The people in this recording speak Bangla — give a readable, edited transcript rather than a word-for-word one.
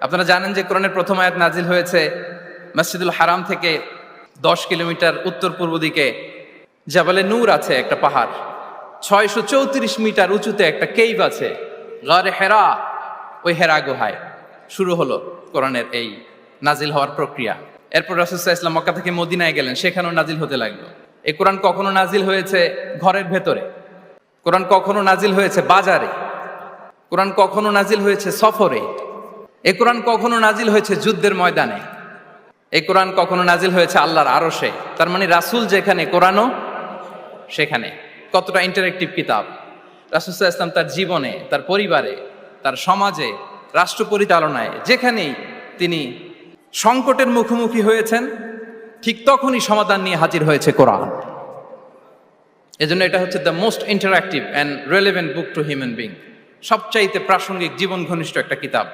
আপনারা জানেন যে কোরআনের প্রথম আয়াত নাজিল হয়েছে মসজিদুল হারাম থেকে 10 কিলোমিটার উত্তর পূর্ব দিকে জাবালে নূর আছে, একটা পাহাড়। 634 মিটার উঁচুতে একটা কেইভ আছে, গারে হেরা। ওই হেরা গুহায় শুরু হলো কোরআনের এই নাজিল হওয়ার প্রক্রিয়া। এরপর রাসূল সাল্লাল্লাহু আলাইহি ওয়াসাল্লাম মক্কা থেকে মদিনায় গেলেন, সেখানেও নাজিল হতে লাগলো। এই কোরআন কখনো নাজিল হয়েছে ঘরের ভেতরে, কোরআন কখনো নাজিল হয়েছে বাজারে, কোরআন কখনো নাজিল হয়েছে সফরে, এই কোরআন কখনো নাজিল হয়েছে যুদ্ধের ময়দানে, এই কোরআন কখনো নাজিল হয়েছে আল্লাহর আরশে। তার মানে রাসূল যেখানে, কোরআনও সেখানে। কতটা ইন্টারেক্টিভ কিতাব! রাসূল সাল্লাল্লাহু আলাইহি ওয়াসাল্লাম তার জীবনে, তার পরিবারে, তার সমাজে, রাষ্ট্র পরিচালনায় যেখানেই তিনি সংকটের মুখোমুখি হয়েছেন, ঠিক তখনই সমাধান নিয়ে হাজির হয়েছে কোরআন। এজন্য এটা হচ্ছে the most interactive and relevant book to human being, সবচাইতে প্রাসঙ্গিক, জীবন ঘনিষ্ঠ একটা কিতাব।